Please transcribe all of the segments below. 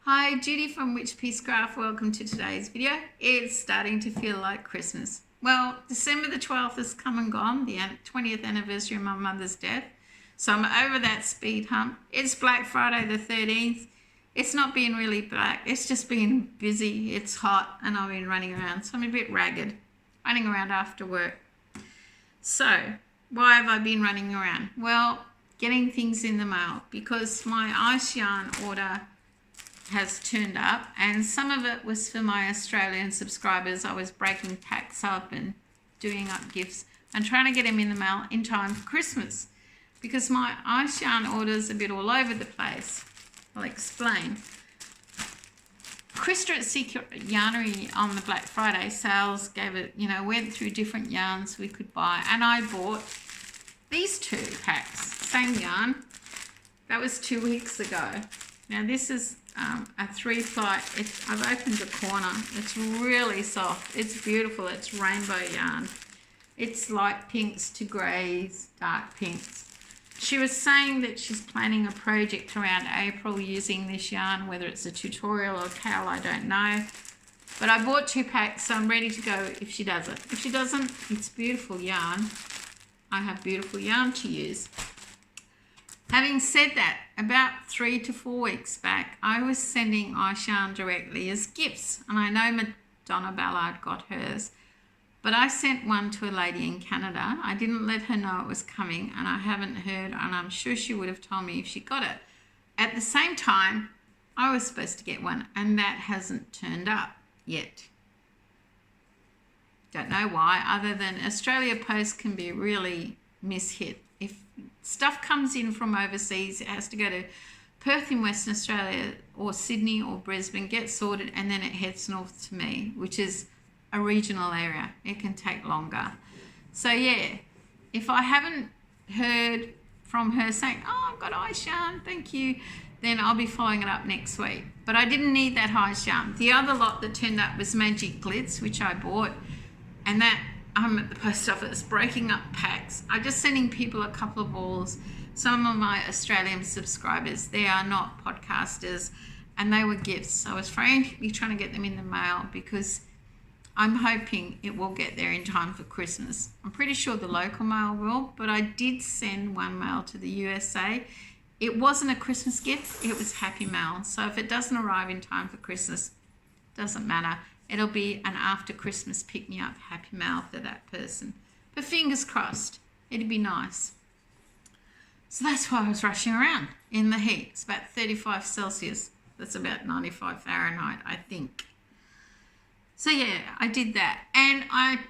Hi, Judy from Witch Peace Craft. Welcome to today's video. It's starting to feel like Christmas. Well, December the 12th has come and gone, the 20th anniversary of my mother's death. So I'm over that speed hump. It's Black Friday the 13th. It's not been really black. It's just been busy. It's hot and I've been running around. So I'm a bit ragged, running around after work. So why have I been running around? Well, getting things in the mail because my ice yarn order has turned up, and some of it was for my Australian subscribers. I was breaking packs up and doing up gifts and trying to get them in the mail in time for Christmas because my ice yarn order's a bit all over the place. I'll explain. Krista at Secret Yarnery on the Black Friday sales gave it, went through different yarns we could buy, and I bought these two packs, same yarn. That was 2 weeks ago. Now this is a 3-ply. I've opened a corner. It's really soft. It's beautiful. It's rainbow yarn. It's light pinks to greys, dark pinks. She was saying that she's planning a project around April using this yarn, whether it's a tutorial or towel, I don't know. But I bought 2 packs, so I'm ready to go if she does it. If she doesn't, it's beautiful yarn. I have beautiful yarn to use. Having said that, about 3 to 4 weeks back, I was sending ice yarn directly as gifts, and I know Madonna Ballard got hers, but I sent one to a lady in Canada. I didn't let her know it was coming, and I haven't heard, and I'm sure she would have told me if she got it. At the same time, I was supposed to get one, and that hasn't turned up yet. Don't know why, other than Australia Post can be really mishit. If stuff comes in from overseas, it has to go to Perth in Western Australia or Sydney or Brisbane, get sorted, and then it heads north to me, which is a regional area. It can take longer. So yeah, if I haven't heard from her saying, oh, I've got ice yarn, thank you, then I'll be following it up next week. But I didn't need that ice yarn. The other lot that turned up was Magic Glitz, which I bought, and that I'm at the post office breaking up packs. I'm just sending people a couple of balls. Some of my Australian subscribers, they are not podcasters, and they were gifts. I was frantically trying to get them in the mail because I'm hoping it will get there in time for Christmas. I'm pretty sure the local mail will, but I did send one mail to the USA. It wasn't a Christmas gift, it was Happy Mail. So if it doesn't arrive in time for Christmas, doesn't matter. It'll be an after Christmas pick-me-up Happy Mail for that person. But fingers crossed, it'd be nice. So that's why I was rushing around in the heat. It's about 35 Celsius. That's about 95 Fahrenheit, I think. So yeah, I did that. And I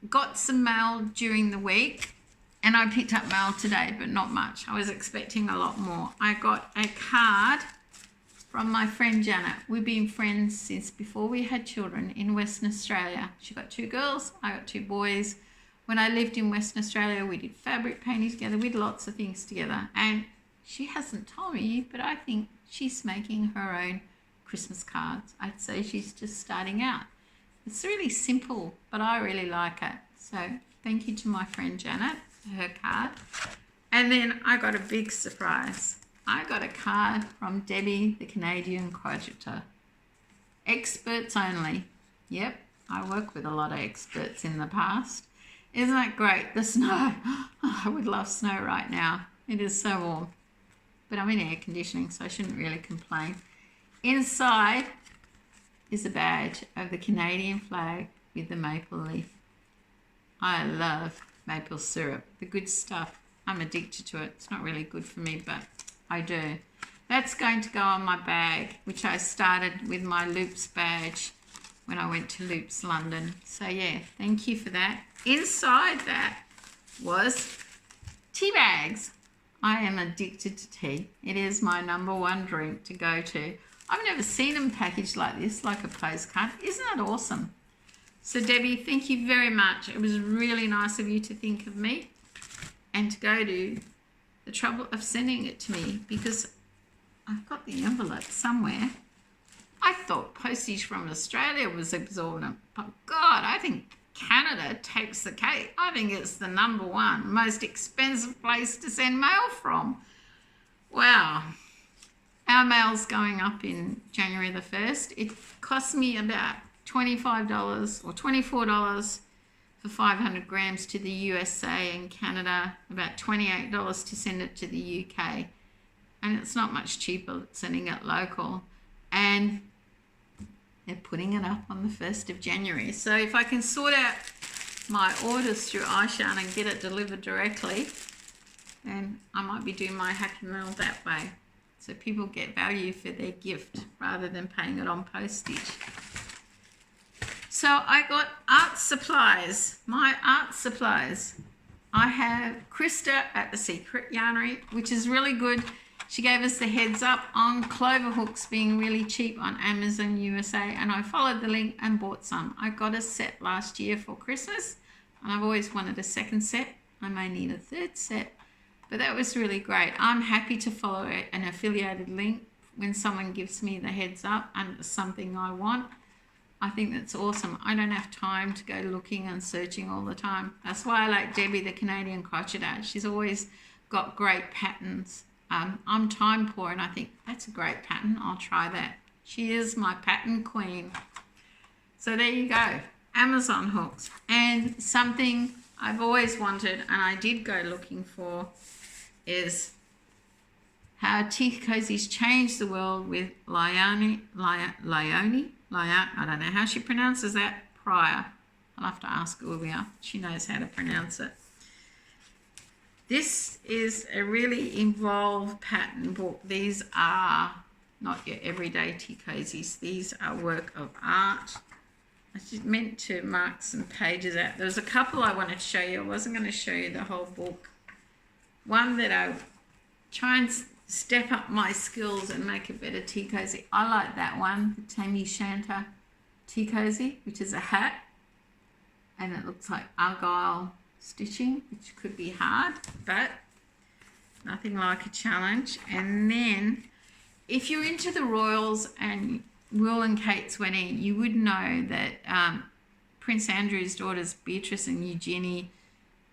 got some mail during the week, and I picked up mail today, but not much. I was expecting a lot more. I got a card from my friend Janet. We've been friends since before we had children in Western Australia. She got 2 girls, I got 2 boys. When I lived in Western Australia, we did fabric painting together. We did lots of things together. And she hasn't told me, but I think she's making her own Christmas cards. I'd say she's just starting out. It's really simple, but I really like it. So thank you to my friend Janet for her card. And then I got a big surprise. I got a card from Debbie, the Canadian Crocheter. Experts only. Yep, I work with a lot of experts in the past. Isn't that great? The snow. Oh, I would love snow right now. It is so warm. But I'm in air conditioning, so I shouldn't really complain. Inside is a badge of the Canadian flag with the maple leaf. I love maple syrup, the good stuff. I'm addicted to it. It's not really good for me, but I do. That's going to go on my bag, which I started with my Loops badge when I went to Loops London. So yeah, thank you for that. Inside that was tea bags. I am addicted to tea. It is my #1 drink to go to. I've never seen them packaged like this, like a postcard. Isn't that awesome? So Debbie, thank you very much. It was really nice of you to think of me and to go to the trouble of sending it to me because I've got the envelope somewhere. I thought postage from Australia was exorbitant, but God, I think Canada takes the cake. I think it's the #1 most expensive place to send mail from. Wow. our mail's going up in January the 1st. It cost me about $25 or $24 for 500 grams to the USA and Canada, about $28 to send it to the UK. And it's not much cheaper sending it local. And they're putting it up on the 1st of January. So if I can sort out my orders through Aishan and get it delivered directly, then I might be doing my Happy Meal that way. So people get value for their gift rather than paying it on postage. So I got art supplies, my art supplies. I have Krista at the Secret Yarnery, which is really good. She gave us the heads up on clover hooks being really cheap on Amazon USA, and I followed the link and bought some. I got a set last year for Christmas, and I've always wanted a second set. I may need a third set, but that was really great. I'm happy to follow an affiliated link when someone gives me the heads up and it's something I want. I think that's awesome. I don't have time to go looking and searching all the time. That's why I like Debbie, the Canadian crocheter. She's always got great patterns. I'm time poor and I think that's a great pattern. I'll try that. She is my pattern queen. So there you go. Amazon hooks. And something I've always wanted and I did go looking for is how Tea Cozy's changed the world with Leonie, I don't know how she pronounces that, Pryor. I'll have to ask Julia. She knows how to pronounce it. This is a really involved pattern book. These are not your everyday Tea Cozies. These are work of art. I just meant to mark some pages out. There was a couple I wanted to show you. I wasn't going to show you the whole book. One that I try and step up my skills and make a better tea cozy. I like that one, the Tammy Shanta tea cozy, which is a hat, and it looks like argyle stitching, which could be hard, but nothing like a challenge. And then if you're into the royals and Will and Kate's wedding, you would know that Prince Andrew's daughters Beatrice and Eugenie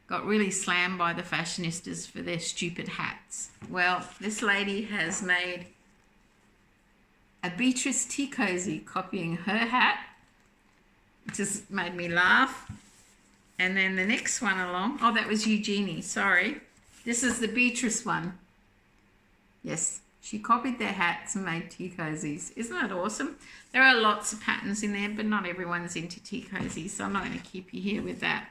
got really slammed by the fashionistas for their stupid hats. Well, this lady has made a Beatrice tea cozy copying her hat. It just made me laugh. And then the next one along, oh, that was Eugenie, sorry. This is the Beatrice one. Yes, she copied their hats and made tea cozies. Isn't that awesome? There are lots of patterns in there, but not everyone's into tea cozies, so I'm not going to keep you here with that.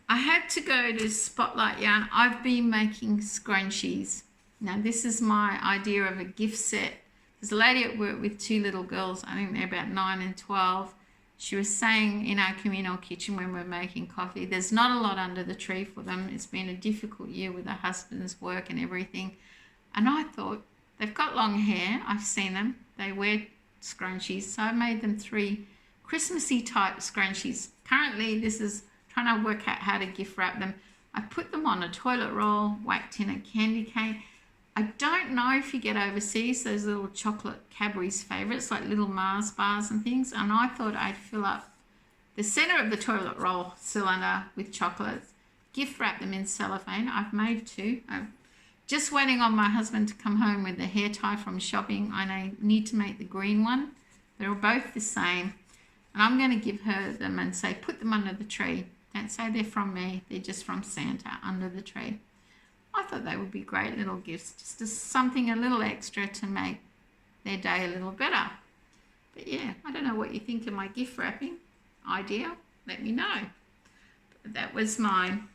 I had to go to Spotlight Yarn. I've been making scrunchies. Now, this is my idea of a gift set. There's a lady at work with two little girls. I think they're about 9 and 12. She was saying in our communal kitchen when we're making coffee, there's not a lot under the tree for them. It's been a difficult year with her husband's work and everything. And I thought, they've got long hair. I've seen them. They wear scrunchies. So I made them 3 Christmassy type scrunchies. Currently, this is trying to work out how to gift wrap them. I put them on a toilet roll, whacked in a candy cane. I don't know if you get overseas those little chocolate Cadbury's favourites, like little Mars bars and things. And I thought I'd fill up the centre of the toilet roll cylinder with chocolates, gift wrap them in cellophane. I've made 2. I'm just waiting on my husband to come home with the hair tie from shopping. I need to make the green one. They're both the same. And I'm going to give her them and say, put them under the tree. Don't say they're from me. They're just from Santa under the tree. I thought they would be great little gifts, just as something a little extra to make their day a little better. But yeah, I don't know what you think of my gift wrapping idea. Let me know. But that was mine.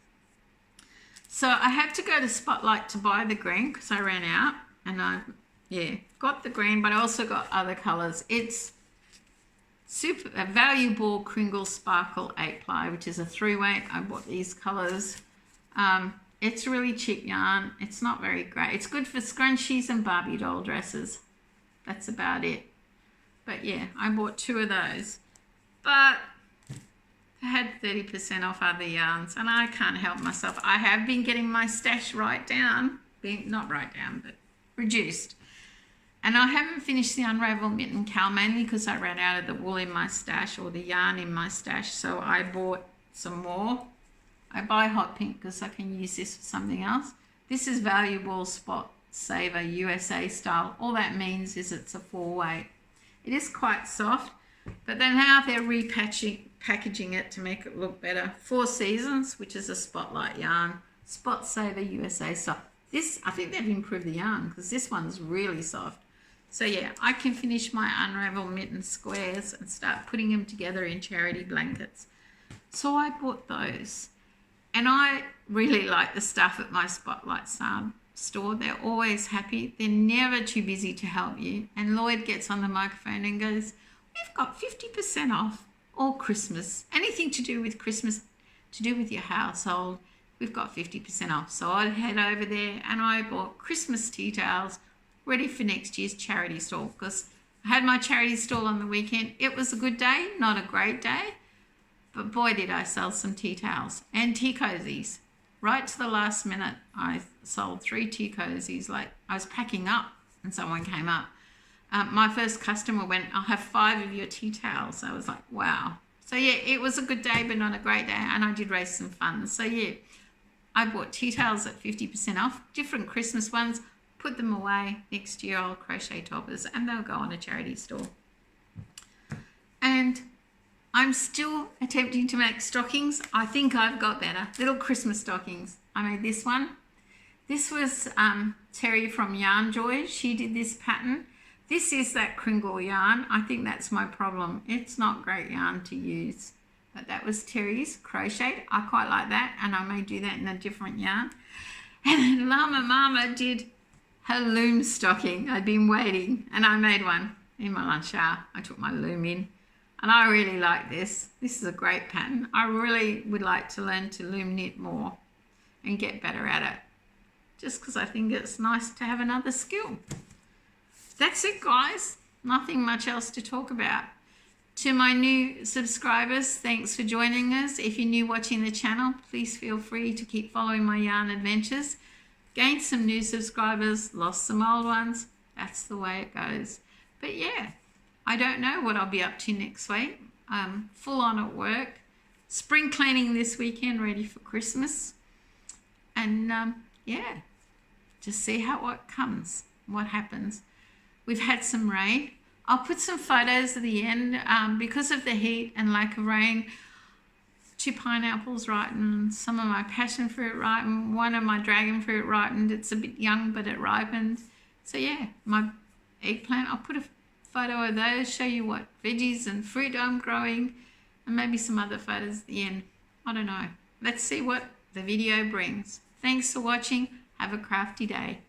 So I had to go to Spotlight to buy the green because I ran out. And I, got the green, but I also got other colours. It's a valuable Kringle Sparkle 8-ply, which is a 3-weight. I bought these colours. It's really cheap yarn. It's not very great. It's good for scrunchies and Barbie doll dresses. That's about it. But yeah, I bought 2 of those. But I had 30% off other yarns, and I can't help myself. I have been getting my stash right down. Not right down, but reduced. And I haven't finished the Unravel Mitten Cowl, mainly because I ran out of the wool in my stash or the yarn in my stash. So I bought some more. I buy hot pink because I can use this for something else. This is Valuable Spot Saver USA style. All that means is it's a 4-weight. It is quite soft, but then now they're packaging it to make it look better. 4 Seasons, which is a Spotlight yarn, Spot Saver USA soft. This, I think they've improved the yarn because this one's really soft. So yeah, I can finish my Unravel Mitten squares and start putting them together in charity blankets. So I bought those, and I really like the stuff at my Spotlight store. They're always happy. They're never too busy to help you. And Lloyd gets on the microphone and goes, "We've got 50% off all Christmas. Anything to do with Christmas, to do with your household, we've got 50% off." So I'd head over there and I bought Christmas tea towels ready for next year's charity stall, because I had my charity stall on the weekend. It was a good day, not a great day, but boy did I sell some tea towels and tea cozies. Right to the last minute, I sold 3 tea cozies. Like, I was packing up and someone came up. My first customer went, "I'll have 5 of your tea towels." I was like, wow. So yeah, it was a good day, but not a great day. And I did raise some funds. So yeah, I bought tea towels at 50% off, different Christmas ones, put them away. Next year I'll crochet toppers and they'll go on a charity store. And I'm still attempting to make stockings. I think I've got better. Little Christmas stockings. I made this one. This was Terry from Yarn Joy. She did this pattern. This is that Kringle yarn. I think that's my problem. It's not great yarn to use. But that was Terry's crochet. I quite like that, and I may do that in a different yarn. And then Llama Mama did her loom stocking. I'd been waiting, and I made one in my lunch hour. I took my loom in. And I really like this. This is a great pattern. I really would like to learn to loom knit more and get better at it, just because I think it's nice to have another skill. That's it, guys. Nothing much else to talk about. To my new subscribers, thanks for joining us. If you're new watching the channel, please feel free to keep following my yarn adventures. Gained some new subscribers, lost some old ones. That's the way it goes. But yeah, I don't know what I'll be up to next week. Full on at work. Spring cleaning this weekend, ready for Christmas. And yeah, just see what comes, what happens. We've had some rain. I'll put some photos at the end. Because of the heat and lack of rain, 2 pineapples ripened, some of my passion fruit ripened, one of my dragon fruit ripened. It's a bit young, but it ripened. So yeah, my eggplant, I'll put a photo of those, show you what veggies and fruit I'm growing, and maybe some other photos at the end. I don't know. Let's see what the video brings. Thanks for watching. Have a crafty day.